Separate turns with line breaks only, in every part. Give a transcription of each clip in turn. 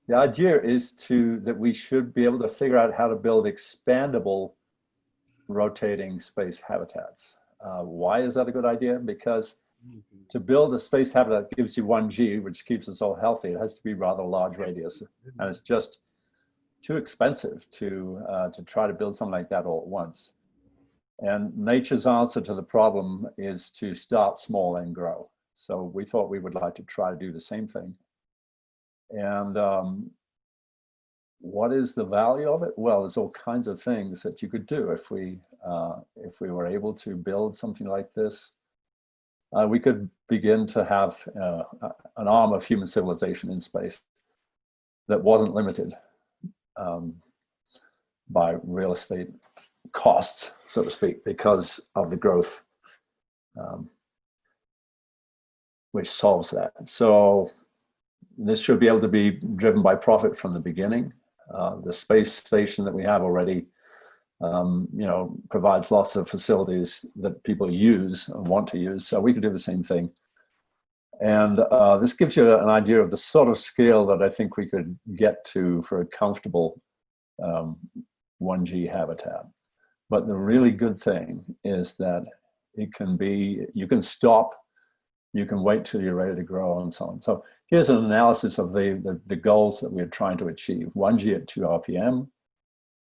The idea is that we should be able to figure out how to build expandable rotating space habitats. Why is that a good idea? Because to build a space habitat that gives you 1G, which keeps us all healthy, it has to be rather large radius. And it's just too expensive to try to build something like that all at once. And nature's answer to the problem is to start small and grow. So we thought we would like to try to do the same thing. And what is the value of it? Well, there's all kinds of things that you could do if we were able to build something like this. We could begin to have an arm of human civilization in space that wasn't limited by real estate costs, so to speak, because of the growth, which solves that. So this should be able to be driven by profit from the beginning. The space station that we have already, provides lots of facilities that people use and want to use. So we could do the same thing. And this gives you an idea of the sort of scale that I think we could get to for a comfortable 1G habitat. But the really good thing is that it can be, you can stop, you can wait till you're ready to grow and so on. So here's an analysis of the goals that we're trying to achieve. 1G at 2 RPM,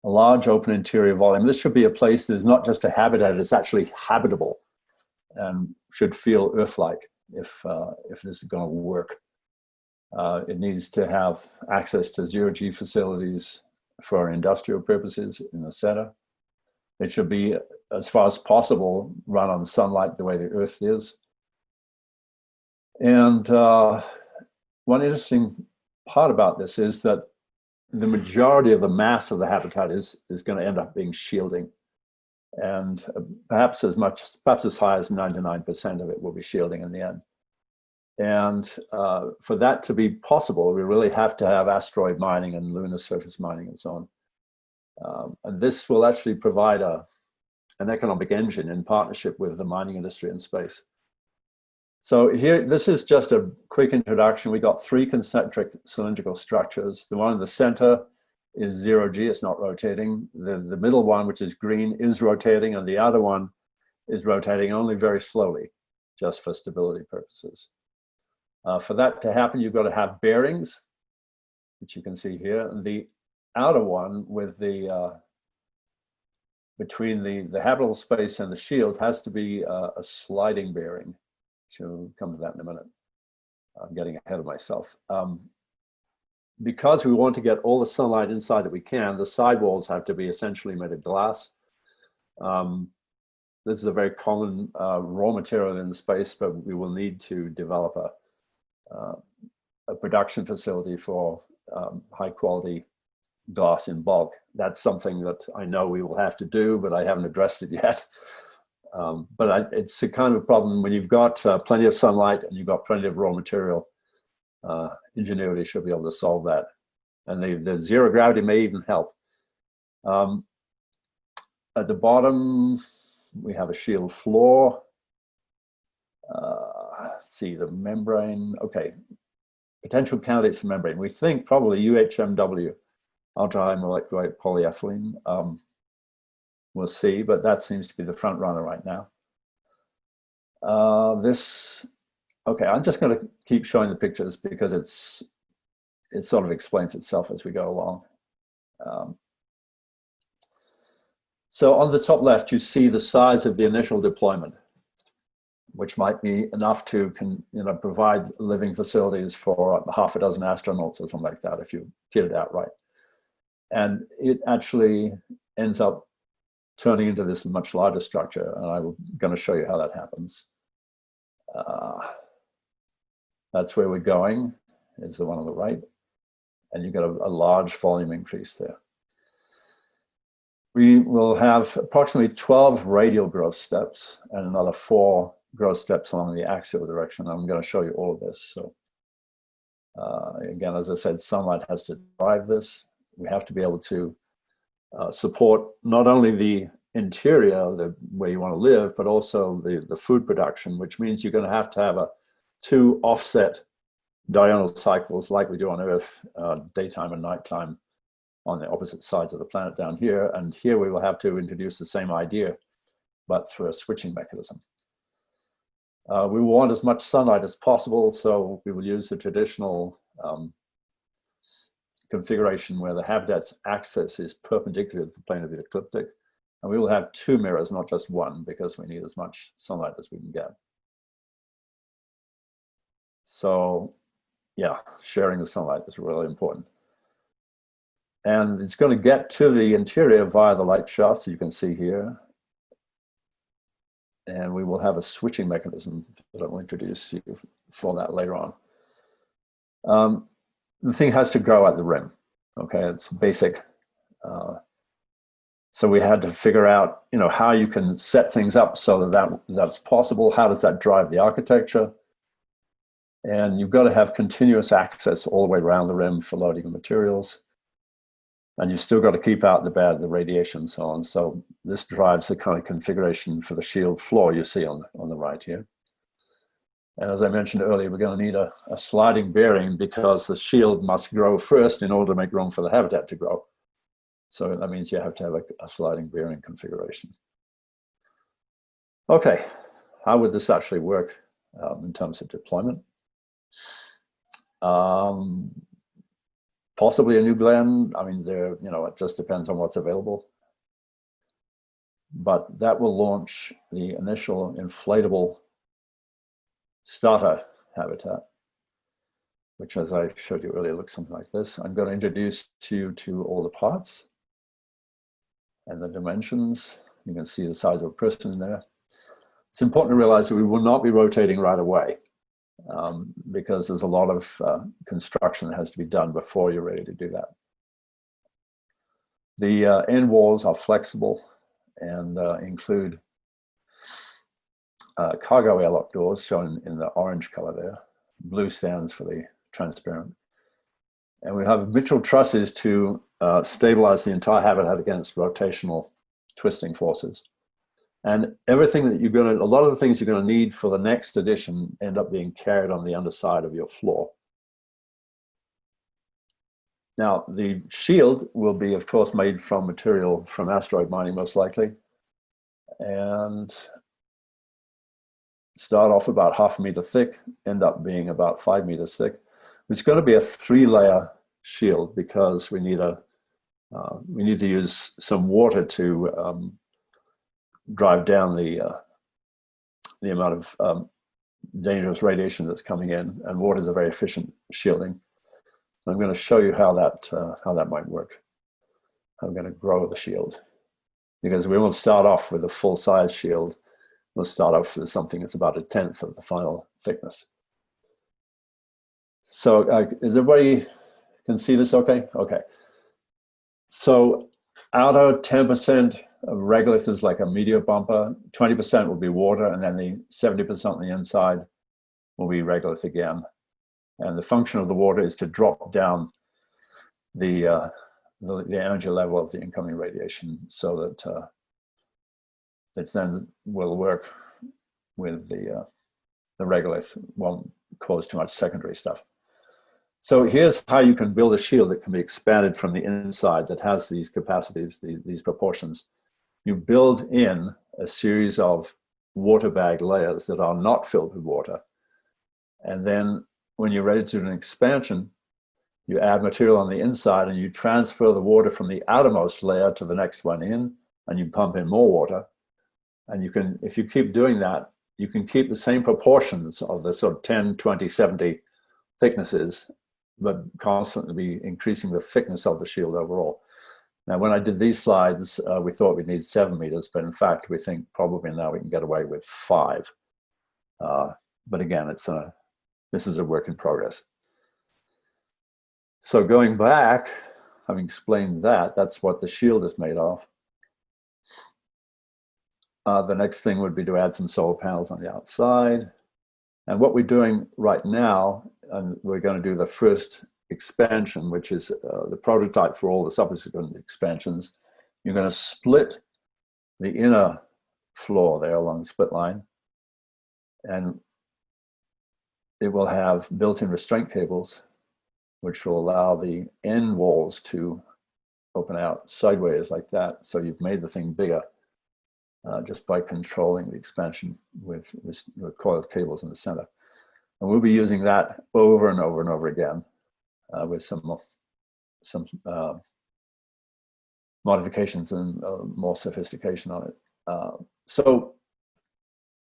a large open interior volume. This should be a place that's not just a habitat, it's actually habitable and should feel Earth-like if this is going to work. It needs to have access to zero-G facilities for industrial purposes in the center. It should be, as far as possible, run on sunlight the way the Earth is. And one interesting part about this is that the majority of the mass of the habitat is going to end up being shielding. And perhaps as high as 99% of it will be shielding in the end. And for that to be possible, we really have to have asteroid mining and lunar surface mining and so on. And this will actually provide an economic engine in partnership with the mining industry in space. So here, this is just a quick introduction. We got 3 concentric cylindrical structures. The one in the center is 0G, it's not rotating. The middle one, which is green, is rotating, and the other one is rotating only very slowly, just for stability purposes. For that to happen, you've got to have bearings, which you can see here. And the outer one with between the habitable space and the shield has to be a sliding bearing. She'll come to that in a minute. I'm getting ahead of myself. Because we want to get all the sunlight inside that we can, the sidewalls have to be essentially made of glass. This is a very common raw material in space, but we will need to develop a production facility for high quality glass in bulk. That's something that I know we will have to do, but I haven't addressed it yet. But it's a kind of problem when you've got plenty of sunlight and you've got plenty of raw material. Ingenuity should be able to solve that. And the zero gravity may even help. At the bottom, we have a shield floor. Let's see, the membrane. Okay, potential candidates for membrane. We think probably UHMW, ultra-high molecular weight polyethylene. We'll see, but that seems to be the front runner right now. Okay, I'm just going to keep showing the pictures because it sort of explains itself as we go along. So on the top left, you see the size of the initial deployment, which might be enough to provide living facilities for half a dozen astronauts or something like that if you get it out right. And it actually ends up turning into this much larger structure, and I'm going to show you how that happens. That's where we're going, is the one on the right, and you've got a large volume increase there. We will have approximately 12 radial growth steps and another 4 growth steps along the axial direction. I'm going to show you all of this. So again, as I said, sunlight has to drive this. We have to be able to support not only the interior, where you want to live, but also the food production, which means you're going to have a 2 offset diurnal cycles like we do on Earth, daytime and nighttime on the opposite sides of the planet down here. And here we will have to introduce the same idea, but through a switching mechanism. We will want as much sunlight as possible, so we will use the traditional configuration where the habitat's axis is perpendicular to the plane of the ecliptic. And we will have two mirrors, not just one, because we need as much sunlight as we can get. So yeah, sharing the sunlight is really important. And it's going to get to the interior via the light shafts you can see here. And we will have a switching mechanism that I will introduce you for that later on. The thing has to grow at the rim. Okay, it's basic. So we had to figure out, how you can set things up so that's possible. How does that drive the architecture? And you've got to have continuous access all the way around the rim for loading of materials. And you've still got to keep out the radiation and so on. So this drives the kind of configuration for the shield floor you see on the right here. And as I mentioned earlier, we're going to need a sliding bearing because the shield must grow first in order to make room for the habitat to grow. So that means you have to have a sliding bearing configuration. Okay, how would this actually work in terms of deployment? Possibly a new blend. I mean, it just depends on what's available. But that will launch the initial inflatable starter habitat, which, as I showed you earlier, looks something like this. I'm going to introduce you to all the parts and the dimensions. You can see the size of a prism there. It's important to realize that we will not be rotating right away because there's a lot of construction that has to be done before you're ready to do that. The end walls are flexible and include cargo airlock doors shown in the orange color there. Blue stands for the transparent. And we have mitral trusses to stabilize the entire habitat against rotational twisting forces. And everything that a lot of the things you're going to need for the next edition end up being carried on the underside of your floor. Now, the shield will be, of course, made from material from asteroid mining, most likely. And start off about 1/2 meter thick, end up being about 5 meters thick. It's going to be a 3-layer shield because we need to use some water to drive down the amount of dangerous radiation that's coming in, and water is a very efficient shielding. I'm going to show you how that might work. I'm going to grow the shield because we won't start off with a full-size shield. We'll start off with something that's about 1/10 of the final thickness. So is everybody can see this okay? Okay. So outer 10% of regolith is like a meteor bumper, 20% will be water, and then the 70% on the inside will be regolith again. And the function of the water is to drop down the energy level of the incoming radiation so that it then will work with the regolith, won't cause too much secondary stuff. So here's how you can build a shield that can be expanded from the inside that has these capacities, these proportions. You build in a series of water bag layers that are not filled with water. And then when you're ready to do an expansion, you add material on the inside and you transfer the water from the outermost layer to the next one in, and you pump in more water. And you can, if you keep doing that, you can keep the same proportions of the sort of 10, 20, 70 thicknesses, but constantly be increasing the thickness of the shield overall. Now, when I did these slides, we thought we'd need 7 meters, but in fact, we think probably now we can get away with 5. But again, this is a work in progress. So going back, having explained that, that's what the shield is made of. The next thing would be to add some solar panels on the outside. And what we're doing right now, and we're going to do the first expansion, which is the prototype for all the subsequent expansions. You're going to split the inner floor there along the split line. And it will have built-in restraint cables, which will allow the end walls to open out sideways like that. So you've made the thing bigger just by controlling the expansion with coiled cables in the center. And we'll be using that over and over and over again with some modifications and more sophistication on it. So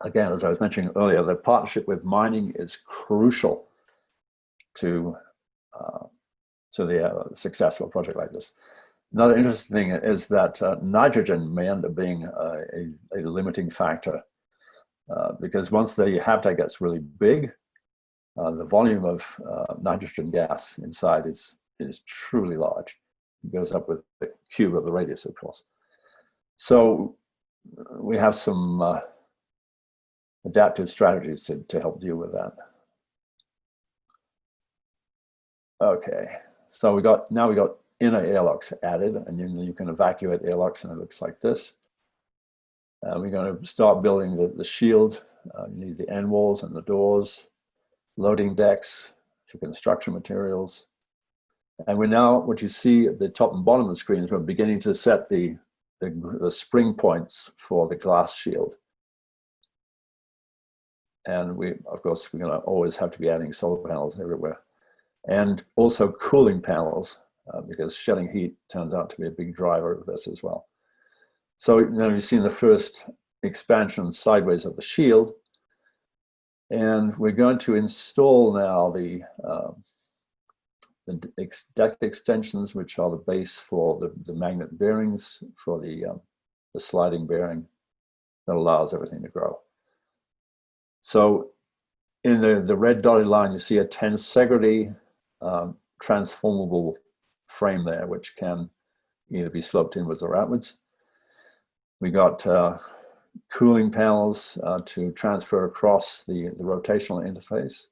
again, as I was mentioning earlier, the partnership with mining is crucial to the success of a project like this. Another interesting thing is that nitrogen may end up being a limiting factor because once the habitat gets really big, the volume of nitrogen gas inside is truly large. It goes up with the cube of the radius, of course. So we have some adaptive strategies to help deal with that. Okay, so now we got inner airlocks added, and you can evacuate airlocks, and it looks like this. We're going to start building the shield. You need the end walls and the doors, loading decks for construction materials. And we're now, what you see at the top and bottom of the screen is we're beginning to set the spring points for the glass shield. And of course, we're going to always have to be adding solar panels everywhere. And also cooling panels, because shedding heat turns out to be a big driver of this as well. So now you've seen the first expansion sideways of the shield. And we're going to install now the deck extensions, which are the base for the magnet bearings for the sliding bearing that allows everything to grow. So in the red dotted line, you see a tensegrity transformable frame there, which can either be sloped inwards or outwards. We got cooling panels to transfer across the rotational interface.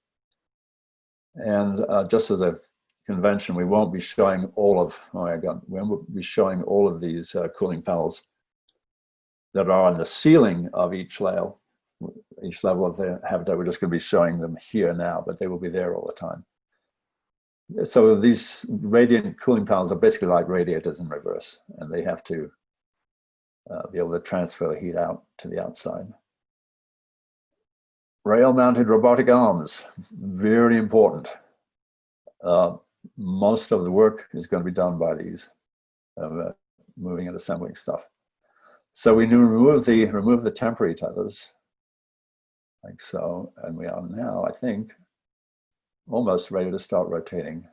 And just as a convention, we won't be showing all of, we won't be showing all of these cooling panels that are on the ceiling of each level of the habitat. We're just going to be showing them here now, but they will be there all the time. So these radiant cooling panels are basically like radiators in reverse, and they have to be able to transfer the heat out to the outside. Rail-mounted robotic arms, very important. Most of the work is going to be done by these moving and assembling stuff. So we remove the temporary tethers, like so, and we are now, I think, almost ready to start rotating.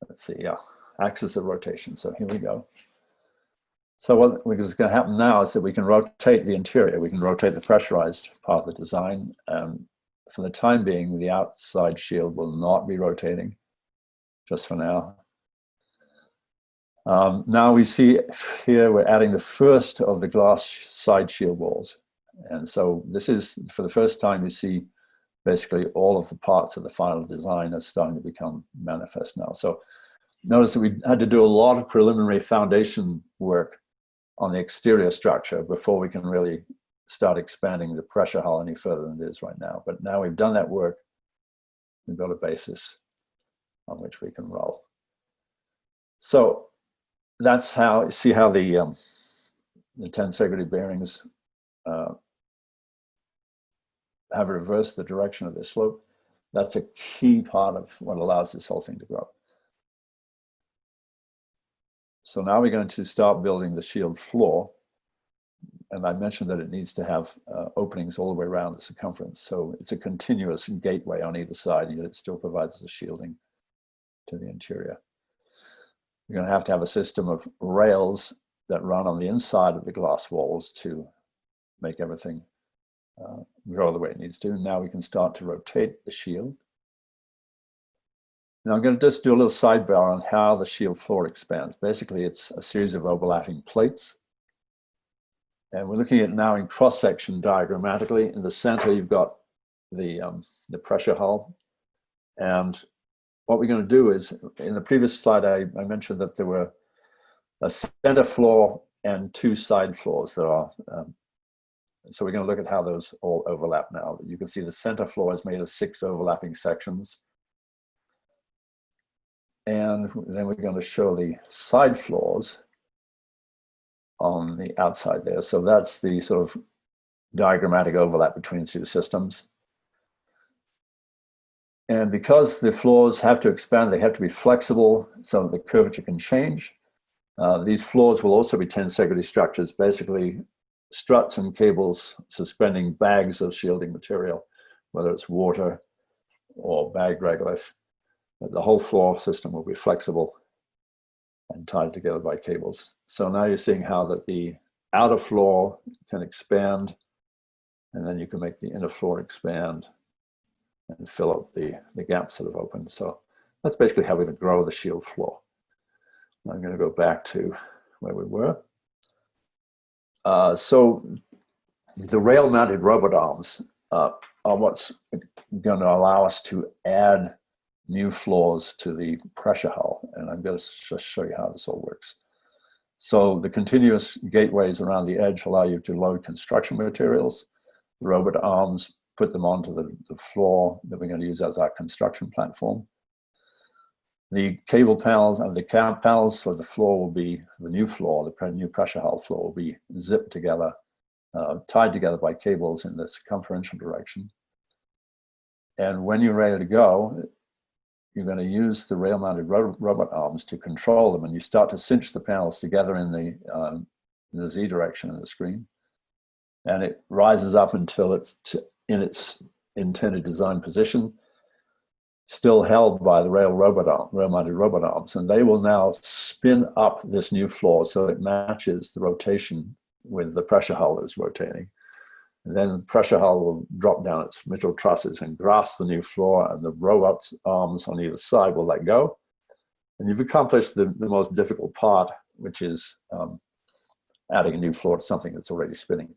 Let's see, yeah, axis of rotation. So here we go. So what is going to happen now is that we can rotate the interior. We can rotate the pressurized part of the design. For the time being, the outside shield will not be rotating, just for now. Now we see here we're adding the first of the glass side shield walls. And so this is, for the first time, you see basically all of the parts of the final design are starting to become manifest now. So notice that we had to do a lot of preliminary foundation work on the exterior structure before we can really start expanding the pressure hull any further than it is right now. But now we've done that work, we've got a basis on which we can roll. So that's how, see how the tensegrity bearings have reversed the direction of the slope. That's a key part of what allows this whole thing to grow. So now we're going to start building the shield floor. And I mentioned that it needs to have openings all the way around the circumference. So it's a continuous gateway on either side, yet it still provides the shielding to the interior. You're going to have a system of rails that run on the inside of the glass walls to make everything grow the way it needs to. Now we can start to rotate the shield. Now I'm going to just do a little sidebar on how the shield floor expands. Basically, it's a series of overlapping plates. And we're looking at now in cross-section diagrammatically. In the center, you've got the pressure hull. And what we're going to do is, in the previous slide, I mentioned that there were a center floor and two side floors that are So we're going to look at how those all overlap now. You can see the center floor is made of 6 overlapping sections. And then we're going to show the side floors on the outside there. So that's the sort of diagrammatic overlap between 2 systems. And because the floors have to expand, they have to be flexible so that the curvature can change. These floors will also be tensegrity structures, basically struts and cables suspending bags of shielding material, whether it's water or bag regolith. The whole floor system will be flexible and tied together by cables. So now you're seeing how that the outer floor can expand, and then you can make the inner floor expand and fill up the gaps that have opened. So that's basically how we're going to grow the shield floor. I'm going to go back to where we were. So the rail-mounted robot arms are what's going to allow us to add new floors to the pressure hull. And I'm going to just show you how this all works. So the continuous gateways around the edge allow you to load construction materials. The robot arms put them onto the floor that we're going to use as our construction platform. The cable panels and the cab panels for the floor will be, the new floor, the new pressure hull floor will be zipped together, tied together by cables in the circumferential direction. And when you're ready to go, you're going to use the rail-mounted robot arms to control them, and you start to cinch the panels together in the Z direction of the screen. And it rises up until it's in its intended design position, still held by the rail-mounted robot arms, and they will now spin up this new floor so it matches the rotation with the pressure hull that's rotating. And then the pressure hull will drop down its mitral trusses and grasp the new floor, and the robot's arms on either side will let go. And you've accomplished the most difficult part, which is adding a new floor to something that's already spinning.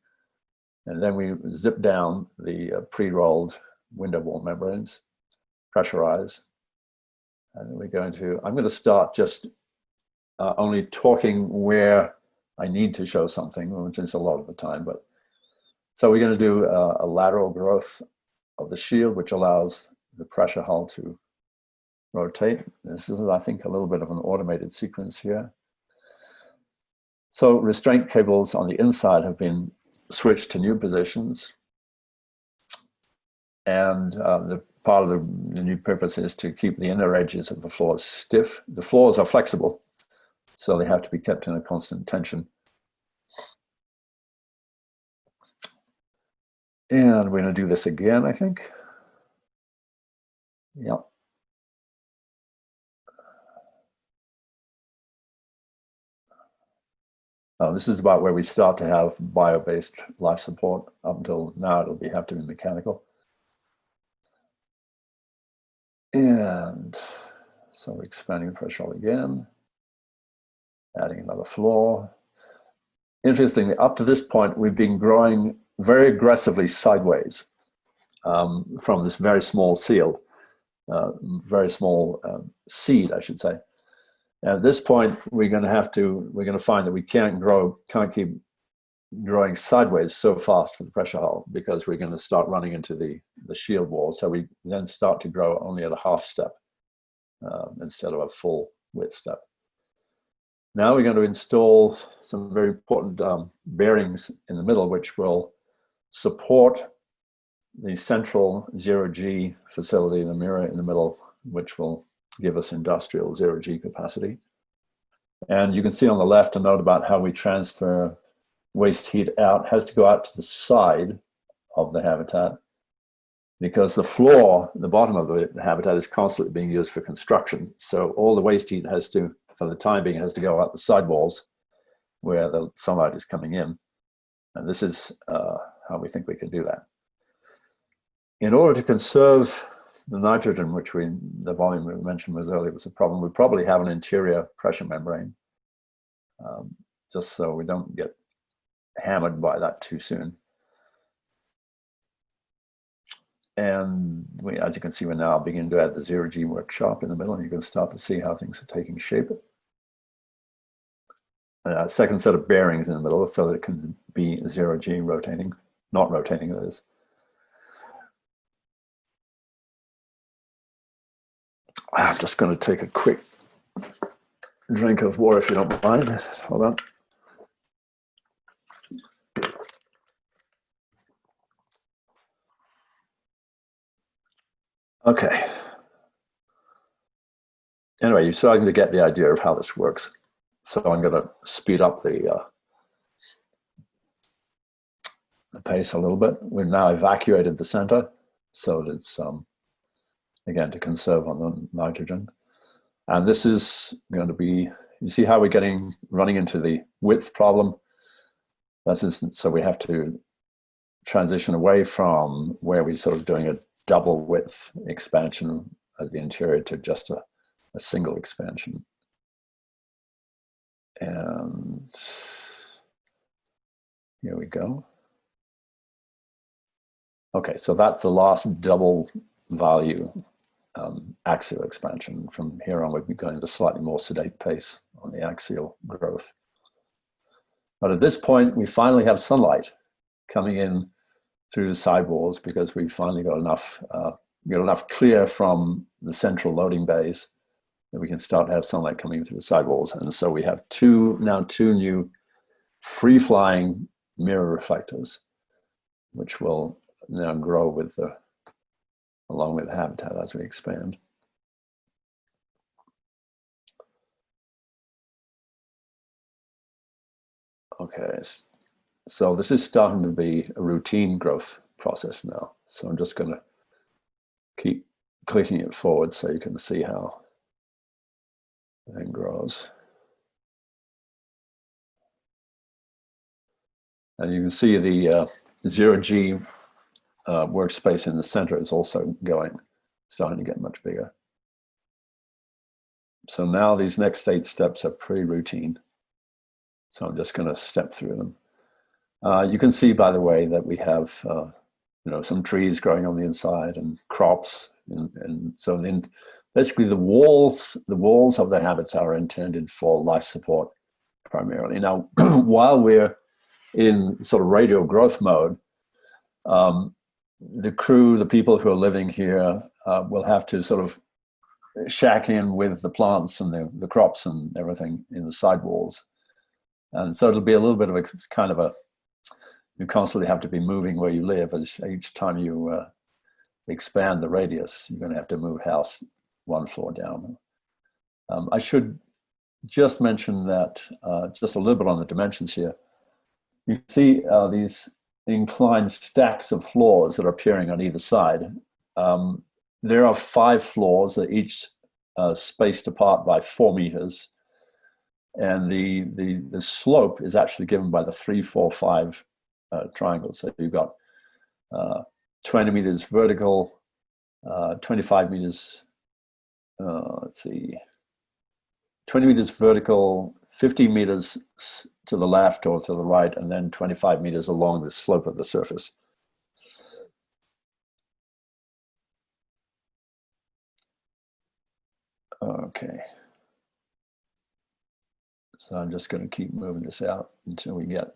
And then we zip down the pre-rolled window wall membranes, pressurize, and then I'm going to start just only talking where I need to show something, which is a lot of the time. But so we're going to do a lateral growth of the shield, which allows the pressure hull to rotate. This is, I think, a little bit of an automated sequence here. So restraint cables on the inside have been switched to new positions. And the part of the new purpose is to keep the inner edges of the floors stiff. The floors are flexible, so they have to be kept in a constant tension. And we're going to do this again, I think. Yep. This is about where we start to have bio-based life support. Up until now, it'll have to be mechanical. And so we're expanding the pressure hull again, adding another floor. Interestingly, up to this point, we've been growing very aggressively sideways from this very small seed, I should say. At this point, we're going to find that we can't keep growing sideways so fast for the pressure hull, because we're going to start running into the shield wall. So we then start to grow only at a half step instead of a full width step. Now we're going to install some very important bearings in the middle, which will support the central zero-G facility, the mirror in the middle, which will give us industrial zero-G capacity. And you can see on the left a note about how we transfer waste heat out. It has to go out to the side of the habitat, because the floor, the bottom of the habitat, is constantly being used for construction. So all the waste heat has to, for the time being, has to go out the sidewalls where the sunlight is coming in. And this is how we think we can do that. In order to conserve the nitrogen, which the volume we mentioned was earlier was a problem, we probably have an interior pressure membrane, just so we don't get hammered by that too soon. And as you can see, we're now beginning to add the zero-G workshop in the middle, and you can start to see how things are taking shape. A second set of bearings in the middle so that it can be zero-G rotating. not rotating, that is. I'm just going to take a quick drink of water if you don't mind. Hold on. Okay. Anyway, you're starting to get the idea of how this works. So I'm going to speed up the pace a little bit. We've now evacuated the center, so that it's, again, to conserve on the nitrogen. And this is going to be, you see how we're running into the width problem? That's just, so we have to transition away from where we're sort of doing a double width expansion of the interior to just a single expansion. And here we go. Okay, so that's the last double value axial expansion. From here on, we'll be going at a slightly more sedate pace on the axial growth. But at this point, we finally have sunlight coming in through the sidewalls because we've finally got enough clear from the central loading bays that we can start to have sunlight coming through the sidewalls. And so we have now two new free-flying mirror reflectors, which will now grow with along with the habitat as we expand. Okay, so this is starting to be a routine growth process now. So I'm just going to keep clicking it forward so you can see how the thing grows. And you can see the 0G workspace in the center is also starting to get much bigger. So now these next 8 steps are pretty routine. So I'm just going to step through them. You can see, by the way, that we have some trees growing on the inside and crops, and so then basically the walls of the habitat are intended for life support primarily. Now, while we're in sort of radial growth mode, the people who are living here will have to sort of shack in with the plants and the crops and everything in the sidewalls. And so it'll be a little bit of a kind of you constantly have to be moving where you live, as each time you expand the radius, you're going to have to move house 1 floor down. I should just mention that just a little bit on the dimensions here. You see these inclined stacks of floors that are appearing on either side. There are 5 floors that each spaced apart by 4 meters. And the slope is actually given by the 3, 4, 5 triangle. So you've got 20 meters vertical, 25 meters, let's see, 20 meters vertical, 50 meters to the left or to the right, and then 25 meters along the slope of the surface. Okay. So I'm just going to keep moving this out until we get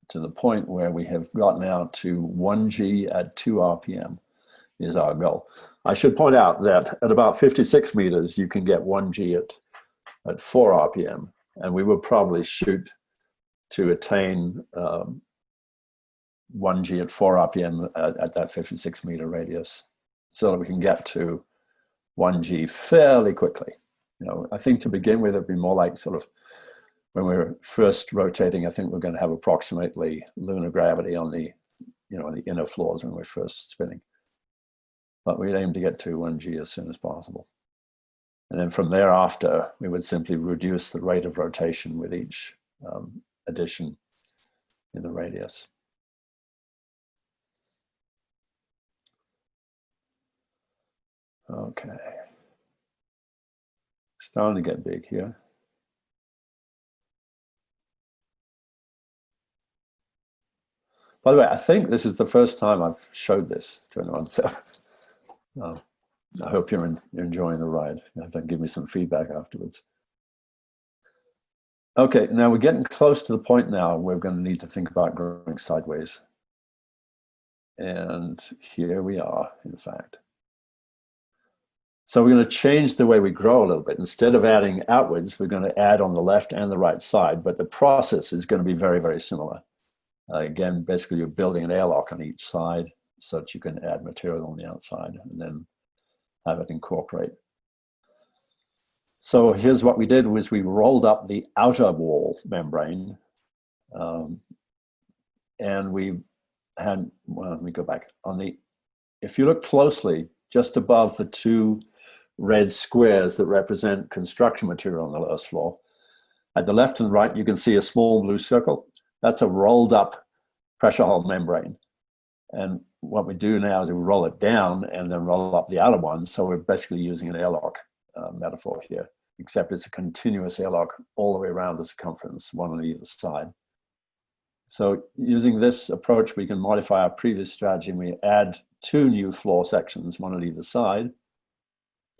to the point where we have gotten out to 1G at 2 RPM is our goal. I should point out that at about 56 meters, you can get 1G at 4 RPM, and we will probably shoot to attain 1G at 4 RPM at that 56 meter radius so that we can get to 1G fairly quickly. I think to begin with, it'd be more like sort of when we're first rotating, I think we're going to have approximately lunar gravity on the, on the inner floors when we're first spinning. But we'd aim to get to 1G as soon as possible. And then from thereafter, we would simply reduce the rate of rotation with each addition in the radius. Okay. Starting to get big here. By the way, I think this is the first time I've showed this to anyone, so I hope you're enjoying the ride. You have to give me some feedback afterwards. Okay, now we're getting close to the point now where we're going to need to think about growing sideways. And here we are, in fact. So we're going to change the way we grow a little bit. Instead of adding outwards, we're going to add on the left and the right side, but the process is going to be very, very similar. Again, basically you're building an airlock on each side so that you can add material on the outside and then have it incorporate. So here's what we did was we rolled up the outer wall membrane, and we had, well, let me go back. If you look closely, just above the two red squares that represent construction material on the lowest floor, at the left and right, you can see a small blue circle. That's a rolled up pressure hull membrane. And what we do now is we roll it down and then roll up the outer one. So we're basically using an airlock metaphor here, except it's a continuous airlock all the way around the circumference, one on either side. So using this approach, we can modify our previous strategy and we add two new floor sections, one on either side.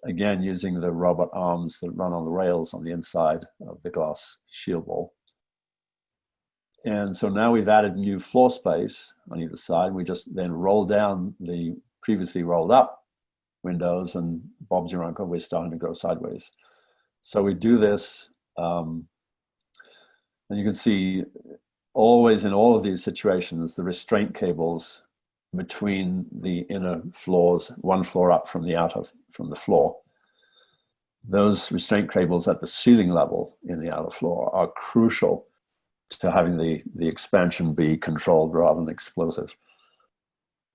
Again, using the robot arms that run on the rails on the inside of the glass shield wall. And so now we've added new floor space on either side. We just then roll down the previously rolled up windows, and Bob's your uncle, we're starting to go sideways. So we do this, and you can see always in all of these situations, the restraint cables between the inner floors, one floor up from the outer, from the floor. Those restraint cables at the ceiling level in the outer floor are crucial to having the expansion be controlled rather than explosive.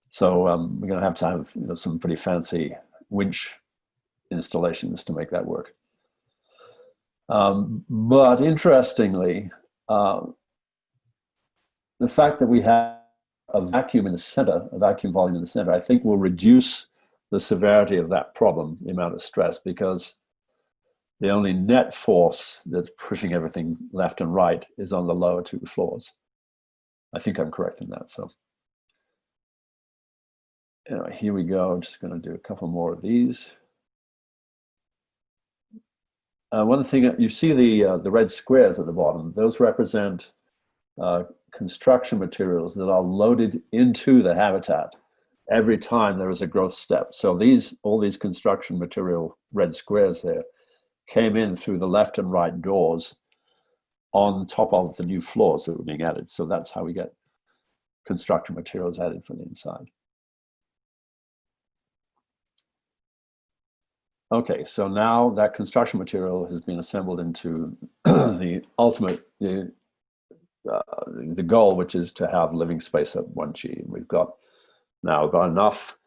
So we're going to have some pretty fancy winch installations to make that work. But interestingly, the fact that we have a vacuum in the center, a vacuum volume in the center, I think will reduce the severity of that problem, the amount of stress, because the only net force that's pushing everything left and right is on the lower two floors. I think I'm correct in that. So anyway, here we go. I'm just going to do a couple more of these. One thing, you see the red squares at the bottom, those represent construction materials that are loaded into the habitat every time there is a growth step. So all these construction material red squares there came in through the left and right doors on top of the new floors that were being added. So that's how we get construction materials added from the inside. Okay, so now that construction material has been assembled into the ultimate, the goal, which is to have living space at 1G. We've now got enough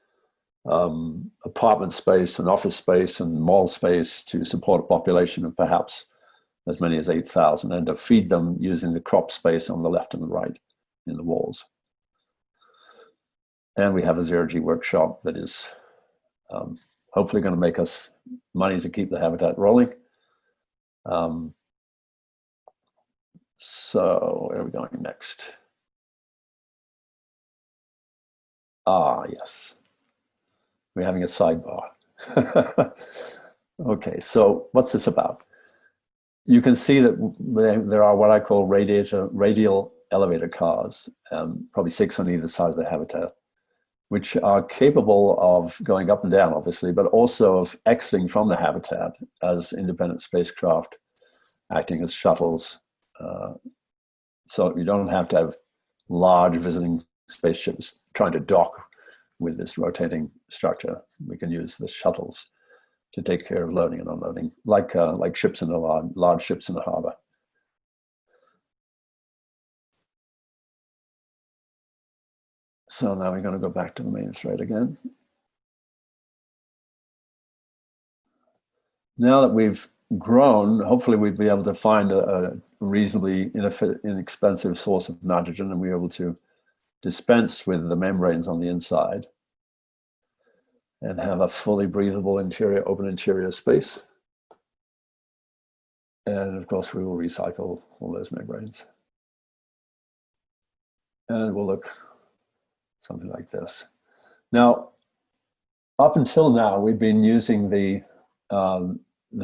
apartment space and office space and mall space to support a population of perhaps as many as 8,000, and to feed them using the crop space on the left and the right in the walls. And we have a zero-G workshop that is hopefully going to make us money to keep the habitat rolling. So where are we going next? Ah, yes. We're having a sidebar. Okay, so what's this about? You can see that there are what I call radial elevator cars, probably 6 on either side of the habitat, which are capable of going up and down, obviously, but also of exiting from the habitat as independent spacecraft, acting as shuttles. So you don't have to have large visiting spaceships trying to dock with this rotating structure. We can use the shuttles to take care of loading and unloading, like ships in a large ships in the harbor. So now we're going to go back to the main thread again. Now that we've grown, hopefully we'd be able to find a reasonably inexpensive source of nitrogen, and we're able to dispense with the membranes on the inside and have a fully breathable interior, open interior space. And of course, we will recycle all those membranes. And it will look something like this. Now, up until now, we've been using the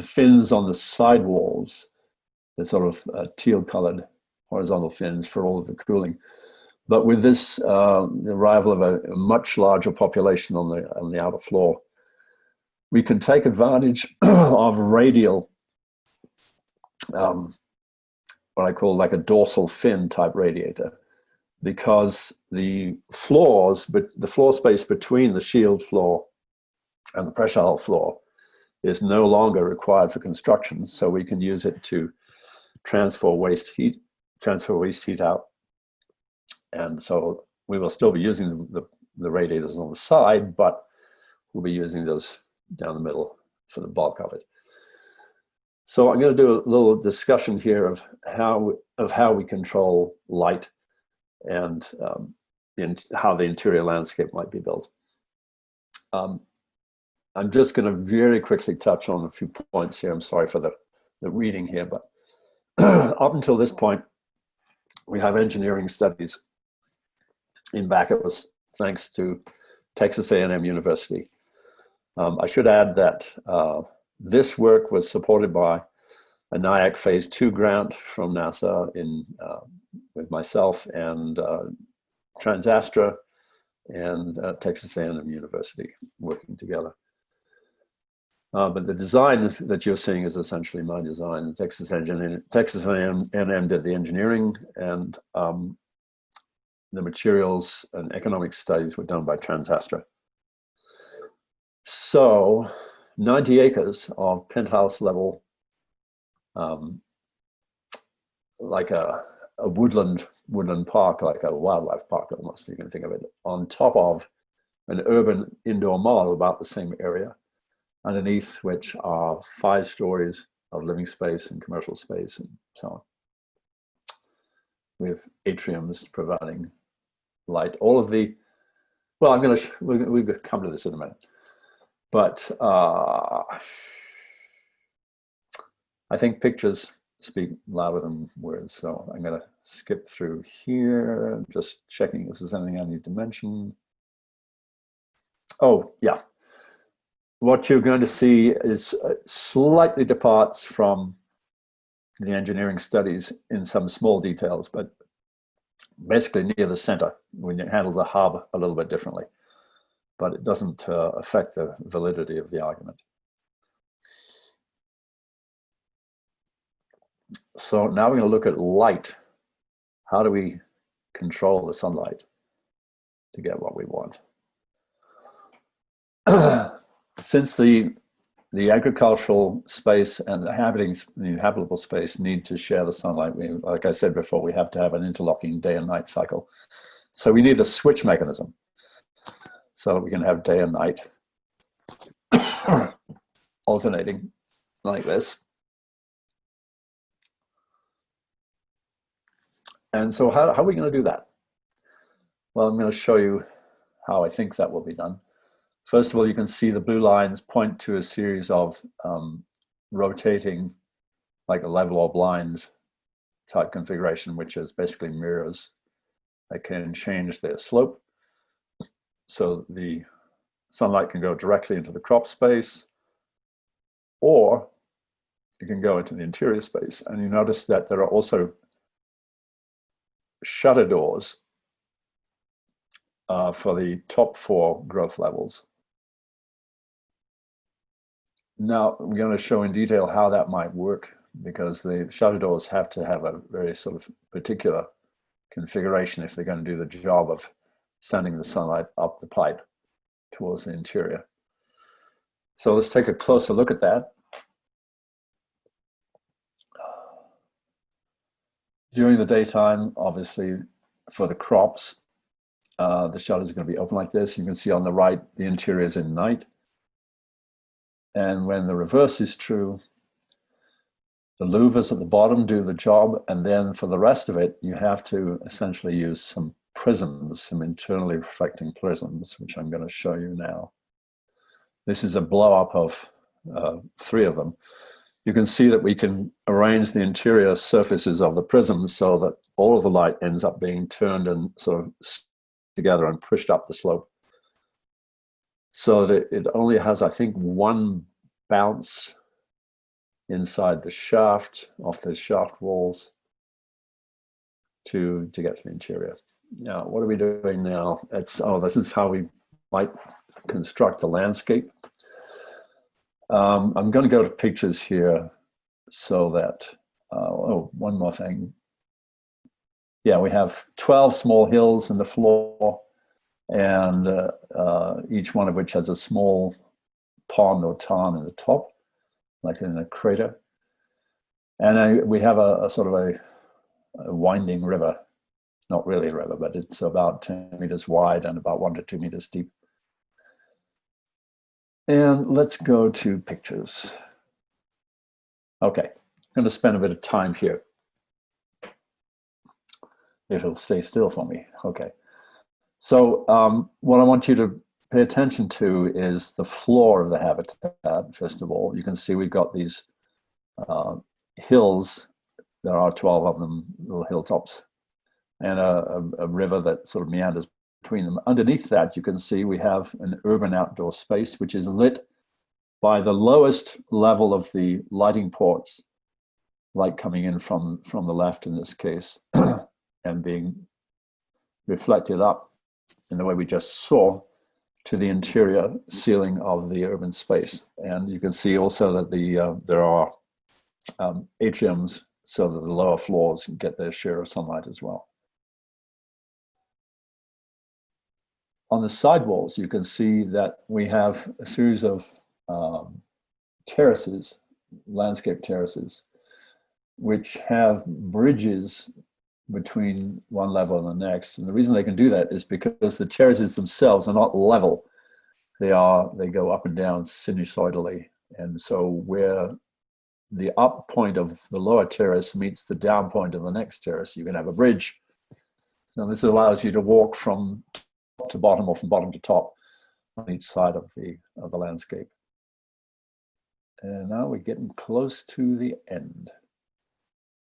fins on the side walls, the sort of teal-colored horizontal fins for all of the cooling. But with this, the arrival of a much larger population on the outer floor, we can take advantage of radial, what I call like a dorsal fin type radiator, because the floors, but the floor space between the shield floor and the pressure hull floor is no longer required for construction. So we can use it to transfer waste heat out. And so we will still be using the radiators on the side, but we'll be using those down the middle for the bulk of it. So I'm going to do a little discussion here of how we control light and how the interior landscape might be built. I'm just going to very quickly touch on a few points here. I'm sorry for the reading here, but up until this point, we have engineering studies in back. It was thanks to Texas A&M University. I should add that this work was supported by a NIAC Phase 2 grant from NASA with myself and TransAstra and Texas A&M University working together. But the design that you're seeing is essentially my design. Texas A&M did the engineering, and the materials and economic studies were done by TransAstra. So 90 acres of penthouse level, like a woodland park, like a wildlife park almost, you can think of it, on top of an urban indoor mall about the same area, underneath which are 5 stories of living space and commercial space and so on, with atriums providing light. All of the, well, we'll come to this in a minute, but I think pictures speak louder than words, so I'm going to skip through here, just checking if there's anything I need to mention. Oh, yeah. What you're going to see is slightly departs from the engineering studies in some small details, but basically near the center, we handle the hub a little bit differently, but it doesn't affect the validity of the argument. So now we're going to look at light. How do we control the sunlight to get what we want? Since the agricultural space and the habitable space need to share the sunlight, like I said before, we have to have an interlocking day and night cycle. So we need a switch mechanism so that we can have day and night alternating like this. And so how are we going to do that? Well, I'm going to show you how I think that will be done. First of all, you can see the blue lines point to a series of rotating, like a level or blinds type configuration, which is basically mirrors that can change their slope. So the sunlight can go directly into the crop space, or it can go into the interior space. And you notice that there are also shutter doors for the top 4 growth levels. Now, we're going to show in detail how that might work, because the shutter doors have to have a very sort of particular configuration if they're going to do the job of sending the sunlight up the pipe towards the interior. So let's take a closer look at that. During the daytime, obviously, for the crops, the shutters are going to be open like this. You can see on the right, the interior is in night. And when the reverse is true, the louvers at the bottom do the job. And then for the rest of it, you have to essentially use some prisms, some internally reflecting prisms, which I'm going to show you now. This is a blow up of 3 of them. You can see that we can arrange the interior surfaces of the prisms so that all of the light ends up being turned and sort of together and pushed up the slope. So that it only has, I think, 1 bounce inside the shaft, off the shaft walls to get to the interior. Yeah, what are we doing now? This is how we might construct the landscape. I'm going to go to pictures here so that, one more thing. Yeah, we have 12 small hills in the floor, and each one of which has a small pond or tarn in the top, like in a crater. And we have a sort of a winding river, not really a river, but it's about 10 meters wide and about 1 to 2 meters deep. And let's go to pictures. Okay, I'm going to spend a bit of time here. If it'll stay still for me. Okay. So what I want you to pay attention to is the floor of the habitat, first of all. You can see we've got these hills. There are 12 of them, little hilltops, and a river that sort of meanders between them. Underneath that, you can see we have an urban outdoor space, which is lit by the lowest level of the lighting ports, light coming in from the left in this case, and being reflected up in the way we just saw to the interior ceiling of the urban space. And you can see also that there are atriums so that the lower floors get their share of sunlight as well. On the sidewalls, you can see that we have a series of terraces, landscape terraces, which have bridges between one level and the next. And the reason they can do that is because the terraces themselves are not level. They go up and down sinusoidally. And so where the up point of the lower terrace meets the down point of the next terrace, you can have a bridge. So this allows you to walk from top to bottom or from bottom to top on each side of the landscape. And now we're getting close to the end.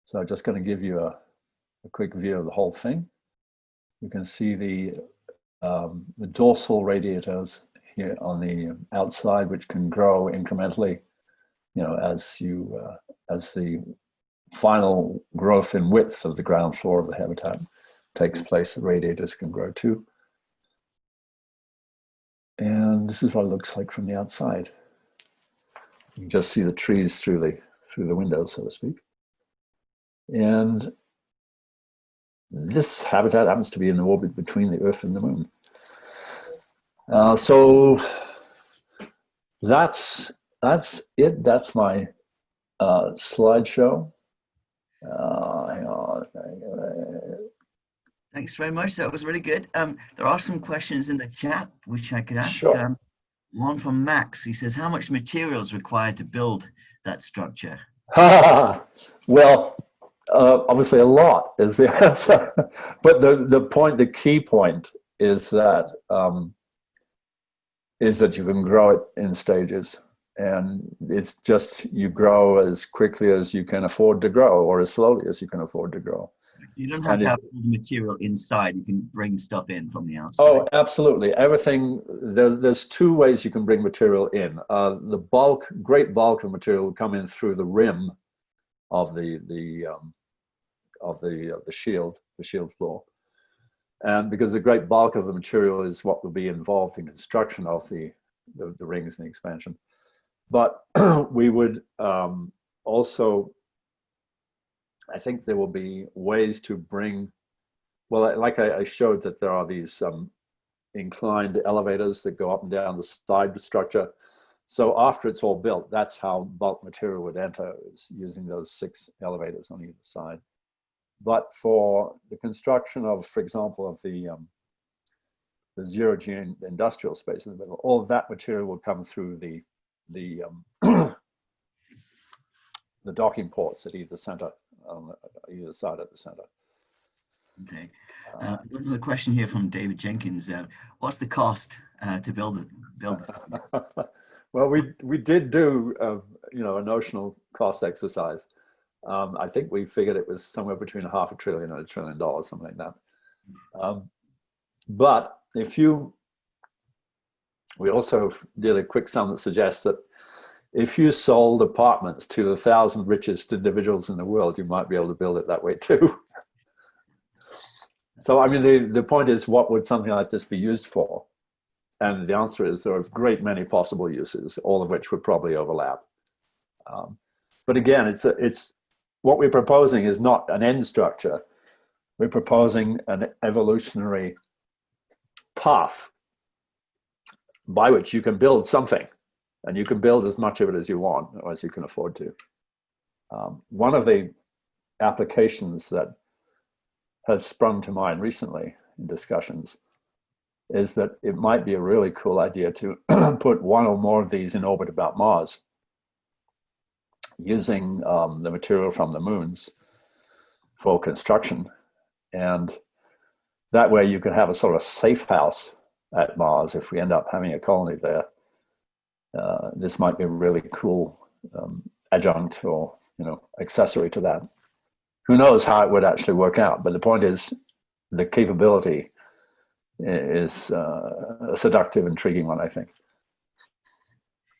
So I'm just going to give you a quick view of the whole thing. You can see the dorsal radiators here on the outside, which can grow incrementally, as the final growth in width of the ground floor of the habitat takes place. The radiators can grow too. And this is what it looks like from the outside. You can just see the trees through the windows, so to speak. And this habitat happens to be in the orbit between the Earth and the Moon. So that's it. That's my slideshow. Hang on.
Thanks very much. That was really good. There are some questions in the chat which I could ask.
Sure.
One from Max. He says, "How much material is required to build that structure?"
Well, obviously a lot is the answer. But the key point is that you can grow it in stages. And it's just, you grow as quickly as you can afford to grow, or as slowly as you can afford to grow.
You don't have to have all the material inside. You can bring stuff in from the outside.
Oh, absolutely. Everything, there's two ways you can bring material in. The great bulk of material will come in through the rim of the shield floor. And because the great bulk of the material is what will be involved in construction of the rings and the expansion. But we would also, I think there will be ways to bring, well, like I showed that there are these inclined elevators that go up and down the side of the structure. So after it's all built, that's how bulk material would enter, is using those 6 elevators on either side. But for the construction of, for example, of the zero-G industrial space in the middle, all of that material will come through the docking ports at either center, either side of the center.
Okay. Another question here from David Jenkins. What's the cost to build it?
Well, we did do a notional cost exercise. I think we figured it was somewhere between $500 billion and $1 trillion, something like that. But we also did a quick sum that suggests that if you sold apartments to the 1,000 richest individuals in the world, you might be able to build it that way too. So, I mean, the point is, what would something like this be used for? And the answer is there are a great many possible uses, all of which would probably overlap. But again, it's what we're proposing is not an end structure. We're proposing an evolutionary path by which you can build something, and you can build as much of it as you want or as you can afford to. One of the applications that has sprung to mind recently in discussions is that it might be a really cool idea to put one or more of these in orbit about Mars using the material from the moons for construction. And that way you could have a sort of safe house at Mars if we end up having a colony there. This might be a really cool adjunct or accessory to that. Who knows how it would actually work out, but the point is the capability is a seductive, intriguing one, I think.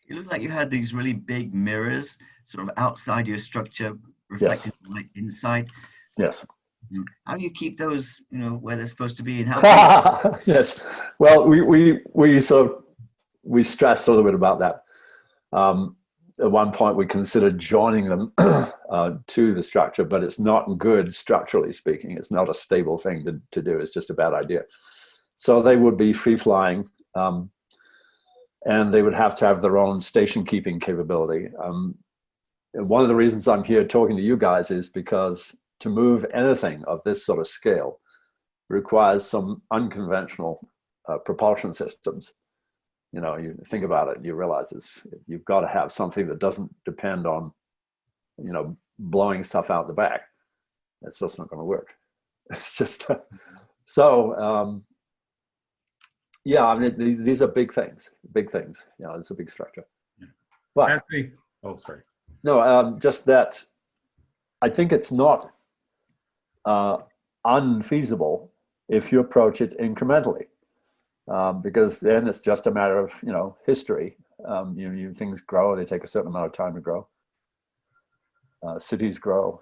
It looked like you had these really big mirrors sort of outside your structure, reflected light inside.
Yes.
How do you keep those, where they're supposed to be, and how?
Yes. Well, we stressed a little bit about that. At one point, we considered joining them to the structure, but it's not good structurally speaking. It's not a stable thing to do. It's just a bad idea. So they would be free-flying, and they would have to have their own station-keeping capability. One of the reasons I'm here talking to you guys is because to move anything of this sort of scale requires some unconventional propulsion systems. You think about it, you realize you've got to have something that doesn't depend on, blowing stuff out the back. It's just not going to work. It's just so. Yeah, I mean, these are big things. It's a big structure. But
Anthony, oh, sorry.
No, just that I think it's not unfeasible if you approach it incrementally, because then it's just a matter of history. Things grow; they take a certain amount of time to grow. Cities grow.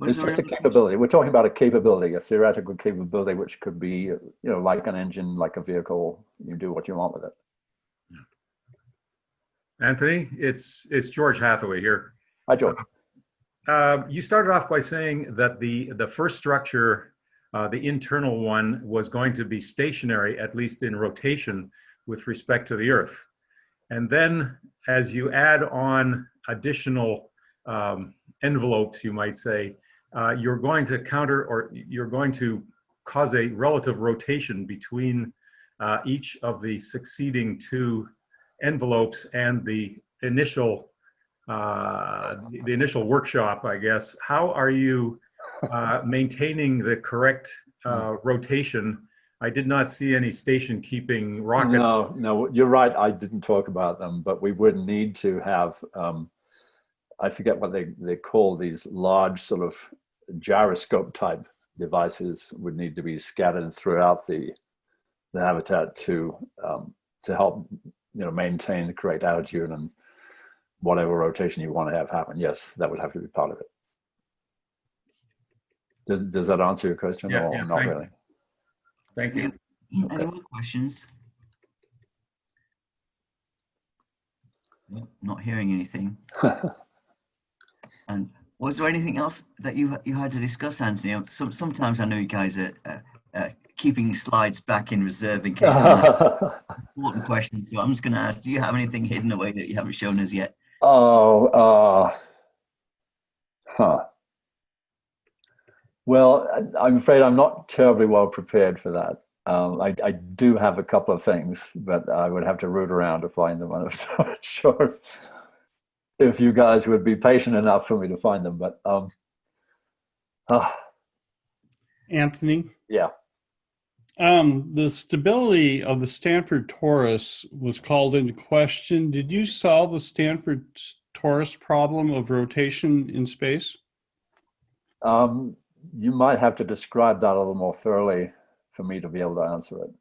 It's just a capability. We're talking about a capability, a theoretical capability, which could be, like an engine, like a vehicle. You do what you want with it.
Anthony, it's George Hathaway here.
Hi, George.
You started off by saying that the first structure, the internal one, was going to be stationary, at least in rotation, with respect to the Earth. And then, as you add on additional envelopes, you might say, you're going to cause a relative rotation between each of the succeeding two envelopes and the initial workshop, I guess. How are you maintaining the correct rotation? I did not see any station keeping rockets.
No, you're right. I didn't talk about them, but we would need to have, I forget what they call these large sort of gyroscope type devices would need to be scattered throughout the habitat to help maintain the correct attitude and whatever rotation you want to have happen. Yes, that would have to be part of it. Does that answer your question?
Yeah,
or not really?
Thank you.
Any more questions? No, not hearing anything. And was there anything else that you had to discuss, Anthony? Sometimes I know you guys are keeping slides back in reserve in case important questions. So I'm just going to ask: do you have anything hidden away that you haven't shown us yet?
Well, I'm afraid I'm not terribly well prepared for that. I do have a couple of things, but I would have to root around to find them. I'm not sure if you guys would be patient enough for me to find them, but
Anthony?
Yeah.
The stability of the Stanford torus was called into question. Did you solve the Stanford torus problem of rotation in space?
You might have to describe that a little more thoroughly for me to be able to answer it.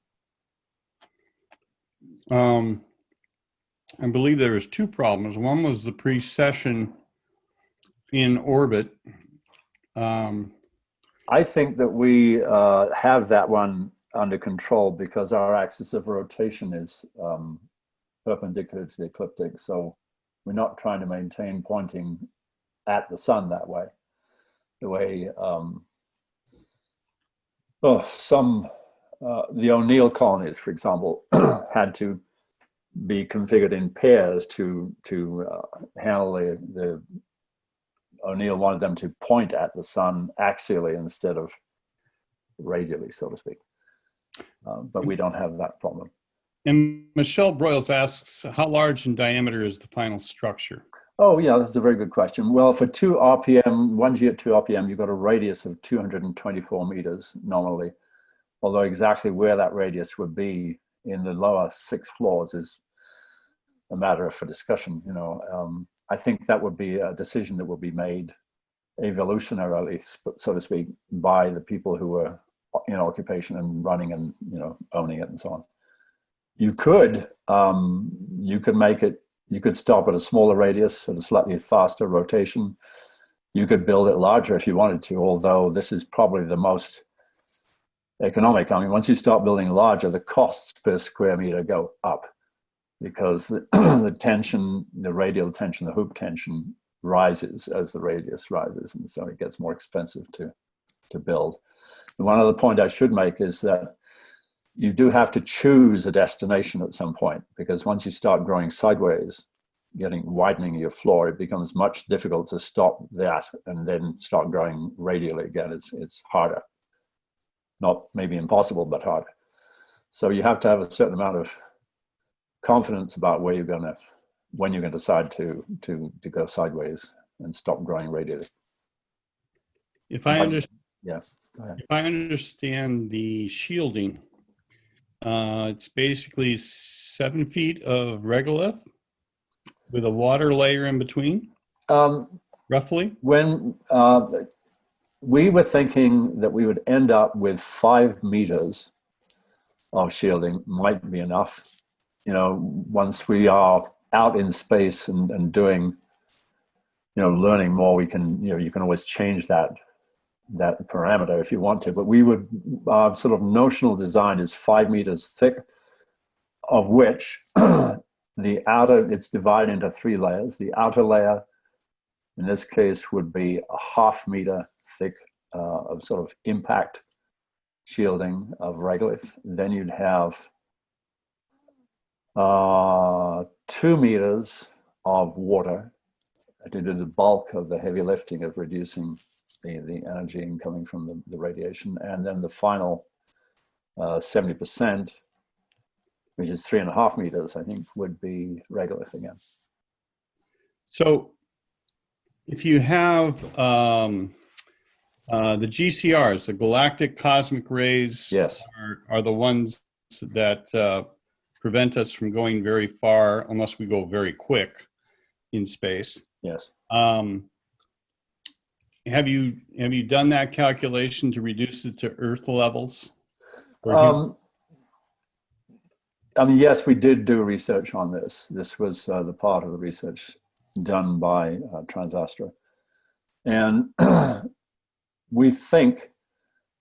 I believe there was two problems. One was the precession in orbit.
I think that we have that one under control because our axis of rotation is perpendicular to the ecliptic. So we're not trying to maintain pointing at the sun that way. The way the O'Neill colonies, for example, had to be configured in pairs to handle the O'Neill wanted them to point at the sun axially instead of radially, so to speak. But we don't have that problem.
And Michelle Broyles asks, how large in diameter is the final structure?
Oh, yeah, that's a very good question. Well, for 2 RPM, 1G at 2 RPM, you've got a radius of 224 meters nominally, although exactly where that radius would be in the lower 6 floors is a matter for discussion. You know, I think that would be a decision that will be made evolutionarily, so to speak, by the people who are in occupation and running and, you know, owning it and so on. You could make it, you could stop at a smaller radius at a slightly faster rotation. You could build it larger if you wanted to, although this is probably the most economic. I mean, once you start building larger, the costs per square meter go up because the tension, the radial tension, the hoop tension rises as the radius rises, and so it gets more expensive to build. And one other point I should make is that you do have to choose a destination at some point, because once you start growing sideways, widening your floor, it becomes much difficult to stop that and then start growing radially again. It's harder. Not maybe impossible, but harder. So you have to have a certain amount of confidence about when you're going to decide to go sideways and stop growing radially.
If I understand,
yeah, go ahead.
if I understand the shielding, it's basically 7 feet of regolith with a water layer in between, roughly.
When we were thinking that we would end up with 5 meters of shielding might be enough. You know, once we are out in space and doing, you know, learning more, we can, you know, you can always change that parameter if you want to. But we would, sort of notional design is 5 meters thick, of which the outer, it's divided into 3 layers. The outer layer, in this case, would be a 1/2 meter thick of sort of impact shielding of regolith. Then you'd have 2 meters of water to do the bulk of the heavy lifting of reducing the energy incoming from the radiation. And then the final 70%, which is 3.5 meters, I think, would be regolith again.
So if you have the GCRs, the galactic cosmic rays,
yes,
are the ones that prevent us from going very far unless we go very quick in space.
Yes.
Have you done that calculation to reduce it to Earth levels?
I mean, yes, we did do research on this. This was the part of the research done by TransAstra. And we think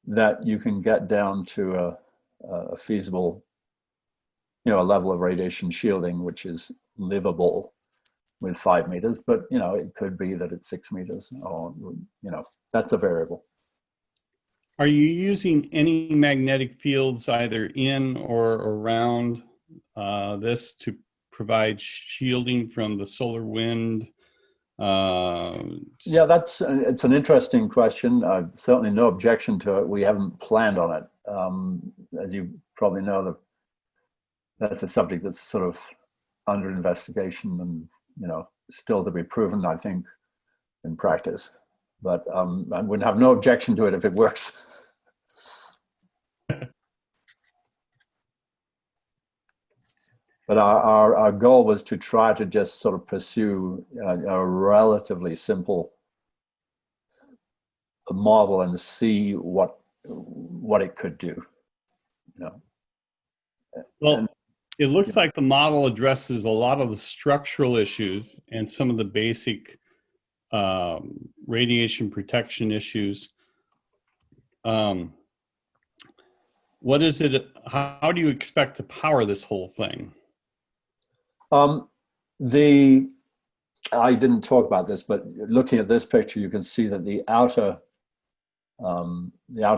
that you can get down to a feasible, you know, a level of radiation shielding, which is livable with 5 meters, but, you know, it could be that it's 6 meters or, you know, that's a variable.
Are you using any magnetic fields either in or around this to provide shielding from the solar wind?
Yeah, it's an interesting question. Certainly no objection to it. We haven't planned on it. As you probably know, that's a subject that's sort of under investigation and, you know, still to be proven, I think, in practice. But I would have no objection to it if it works. But our goal was to try to just sort of pursue a relatively simple model and see what it could do. You know.
Well, it looks like the model addresses a lot of the structural issues and some of the basic radiation protection issues. What is it? How do you expect to power this whole thing?
I didn't talk about this, but looking at this picture, you can see that the outer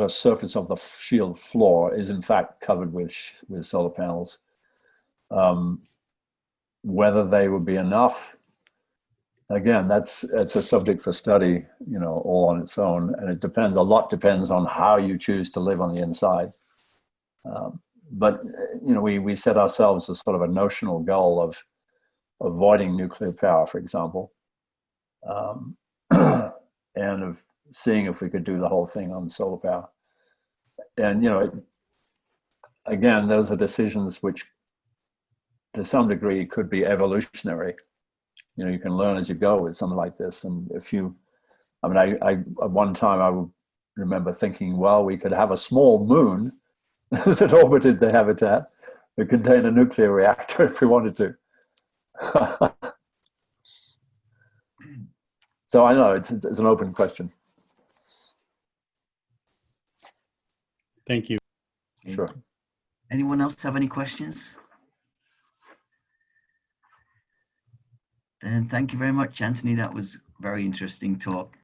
surface of the shield floor is in fact covered with solar panels. Whether they would be enough, again, it's a subject for study, all on its own, and it depends. A lot depends on how you choose to live on the inside. But we set ourselves a sort of a notional goal of avoiding nuclear power, for example, and of seeing if we could do the whole thing on solar power. And again, those are decisions which, to some degree, could be evolutionary. You can learn as you go with something like this. And at one time I would remember thinking, well, we could have a small moon that orbited the habitat that contained a nuclear reactor if we wanted to. So I know it's an open question.
Thank you.
Sure.
Anyone else have any questions? Then thank you very much, Anthony. That was a very interesting talk.